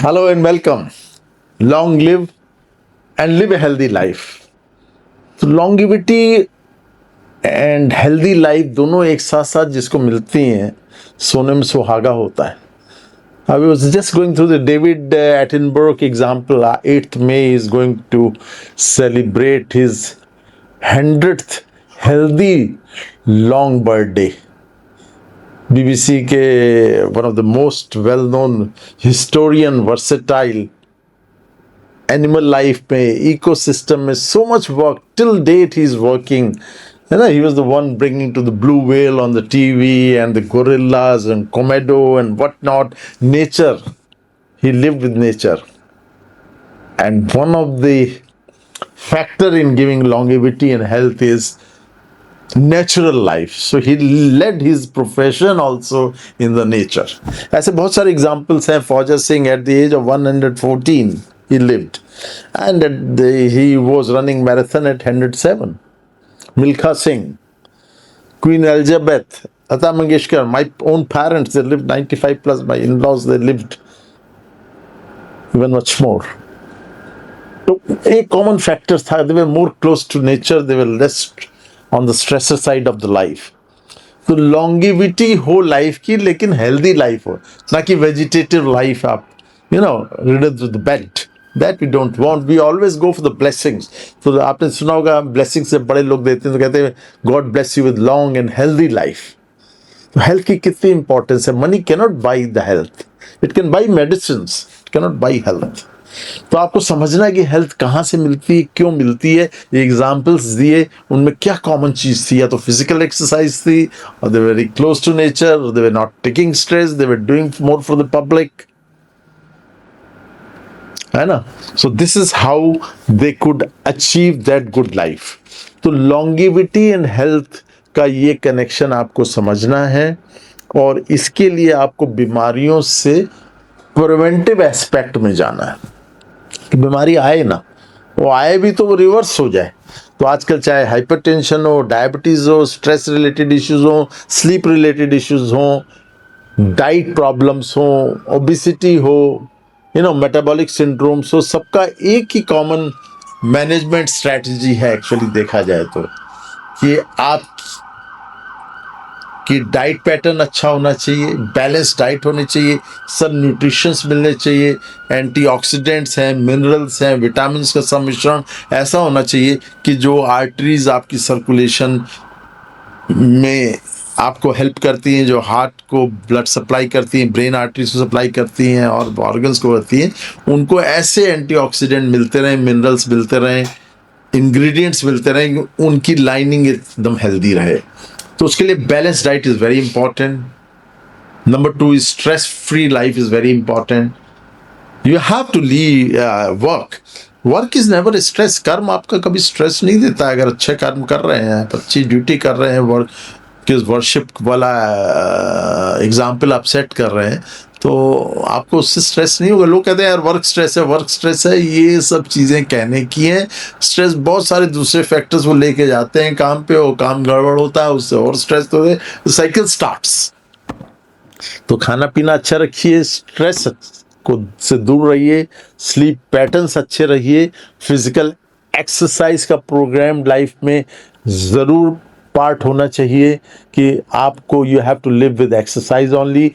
Hello and welcome. Long live and live a healthy life. तो longevity and healthy life दोनों एक साथ साथ जिसको मिलती हैं सोने में सुहागा होता है. I was just going through the David Attenborough example. 8th May is going to celebrate his 100th healthy long birthday. BBC के one of the most well-known historian, versatile animal life में, इकोसिस्टम में so much work till date he is working. You know, he was the one bringing to the blue whale on the TV and the gorillas and Komodo and whatnot. Nature, he lived with nature, and one of the factor in giving longevity and health is natural life. So he led his profession also in the nature. ऐसे बहुत सारे examples हैं. Fauja Singh at the age of 114 he lived, and he was running marathon at 107. Milkha Singh, Queen Elizabeth, Lata Mangeshkar, my own parents, they lived 95 plus. My in-laws, they lived even much more. So a common factor था, they were more close to nature, they were less on the stressor side of the life. तो longevity हो life की, लेकिन healthy life हो, ना कि vegetative life आप, ridden to the bed. That we don't want. We always go for the blessings. So आपने सुना होगा, blessings से बड़े लोग देते हैं तो कहते हैं God bless you with long and healthy life. तो health की कितनी importance है. Money cannot buy the health. It can buy medicines. It cannot buy health. तो आपको समझना है कि हेल्थ कहाँ से मिलती है, क्यों मिलती है. ये एग्जाम्पल्स दिए, उनमें क्या कॉमन चीज थी. या तो फिजिकल एक्सरसाइज थी, और they very close to nature, they were not taking stress, they were doing more for the public, है ना. So this is how they could achieve that good life. तो लॉन्गिविटी एंड हेल्थ का ये connection आपको समझना है, और इसके लिए आपको बीमारियों से प्रिवेंटिव एस्पेक्ट में जाना है कि बीमारी आए ना, वो आए भी तो वो रिवर्स हो जाए. तो आजकल चाहे हाइपरटेंशन हो, डायबिटीज हो, स्ट्रेस रिलेटेड इश्यूज हो, स्लीप रिलेटेड इश्यूज हो, डाइट प्रॉब्लम्स हो, ओबिसिटी हो, मेटाबॉलिक सिंड्रोम्स हो, सबका एक ही कॉमन मैनेजमेंट स्ट्रैटेजी है. एक्चुअली देखा जाए तो कि आप कि डाइट पैटर्न अच्छा होना चाहिए, बैलेंस डाइट होनी चाहिए, सब न्यूट्रिशंस मिलने चाहिए, एंटीऑक्सीडेंट्स हैं, मिनरल्स हैं, विटामिन्स का सम्मिश्रण ऐसा होना चाहिए कि जो आर्टरीज आपकी सर्कुलेशन में आपको हेल्प करती हैं, जो हार्ट को ब्लड सप्लाई करती हैं, ब्रेन आर्टरीज को सप्लाई करती हैं और ऑर्गन्स को करती हैं, उनको ऐसे एंटीऑक्सीडेंट मिलते रहें, मिनरल्स मिलते रहें, इंग्रेडिएंट्स मिलते रहें, उनकी लाइनिंग एकदम हेल्दी रहे. तो उसके लिए balance diet is very important. Number 2 is stress free life is very important. You have to leave work is never stress. कर्म आपका कभी स्ट्रेस नहीं देता है. अगर अच्छे कर्म कर रहे हैं, अच्छी ड्यूटी कर रहे हैं, वर्शिप वाला एग्जाम्पल आप सेट कर रहे हैं, तो आपको उससे स्ट्रेस नहीं होगा. लोग कहते हैं यार वर्क स्ट्रेस है, ये सब चीज़ें कहने की हैं. स्ट्रेस बहुत सारे दूसरे फैक्टर्स वो लेके जाते हैं काम पे, वो काम गड़बड़ होता है, उससे और स्ट्रेस तो साइकिल स्टार्ट्स. तो खाना पीना अच्छा रखिए, स्ट्रेस को से दूर रहिए, स्लीप पैटर्न्स अच्छे रहिए, फिजिकल एक्सरसाइज का प्रोग्राम लाइफ में ज़रूर पार्ट होना चाहिए कि आपको you have to live with exercise only,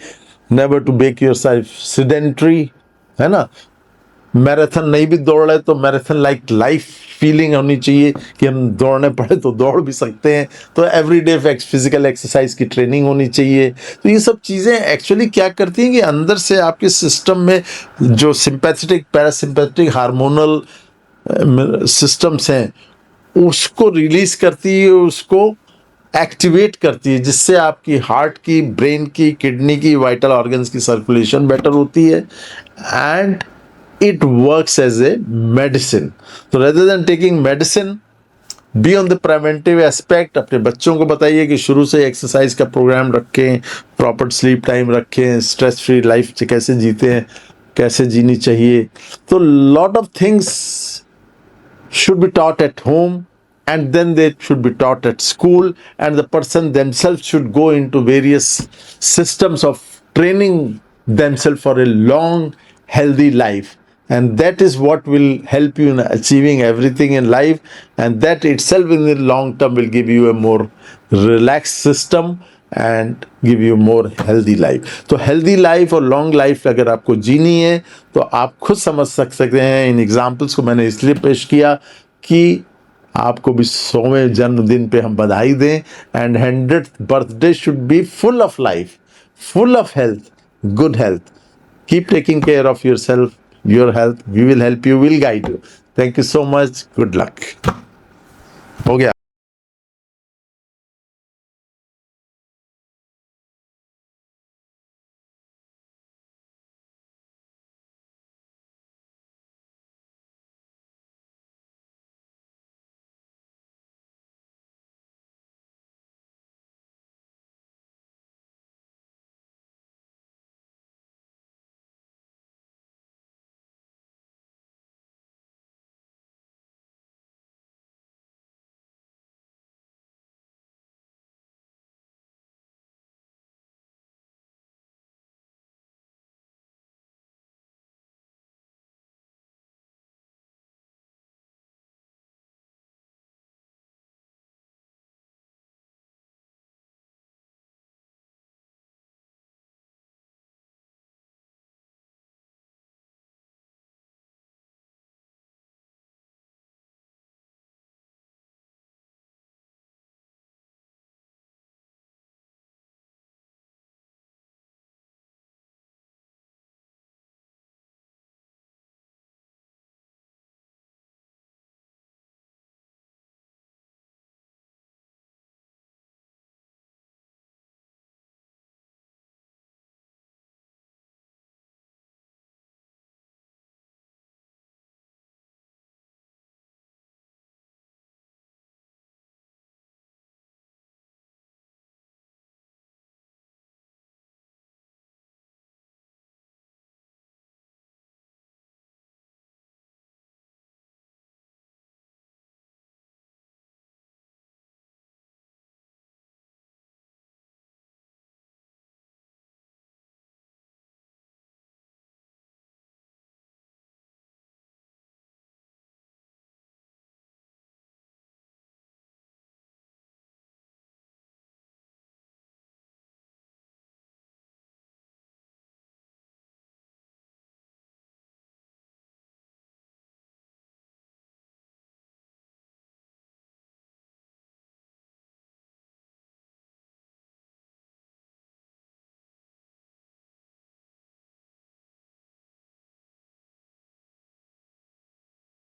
never to make yourself sedentary, है ना. मैराथन नहीं भी दौड़ रहे तो मैराथन लाइक लाइफ फीलिंग होनी चाहिए कि हम दौड़ने पड़े तो दौड़ भी सकते हैं. तो एवरीडे फिजिकल एक्सरसाइज की ट्रेनिंग होनी चाहिए. तो ये सब चीज़ें एक्चुअली क्या करती हैं कि अंदर से आपके सिस्टम में जो सिंपैथेटिक पैरासिम्पैथेटिक हार्मोनल सिस्टम्स हैं उसको रिलीज करती है, उसको एक्टिवेट करती है, जिससे आपकी हार्ट की, ब्रेन की, किडनी की, वाइटल ऑर्गन्स की सर्कुलेशन बेटर होती है, and it works as a medicine. तो rather than taking medicine, be on the preventive aspect. अपने बच्चों को बताइए कि शुरू से एक्सरसाइज का प्रोग्राम रखें, प्रॉपर स्लीप टाइम रखें, स्ट्रेस फ्री लाइफ कैसे जीते हैं, कैसे जीनी चाहिए. तो lot of things should be taught at home, and then they should be taught at school, and the person themselves should go into various systems of training themselves for a long healthy life, and that is what will help you in achieving everything in life, and that itself in the long term will give you a more relaxed system and give you more healthy life. तो healthy life और long life अगर आपको जीनी है तो आप खुद समझ सकते हैं। इन एग्जाम्पल्स को मैंने इसलिए पेश किया कि आपको भी 100वें जन्मदिन पे हम बधाई दें, and 100th birthday should be full of life, full of health, good health. Keep taking care of yourself, your health. We will help you, we'll guide you. Thank you so much. Good luck. हो गया।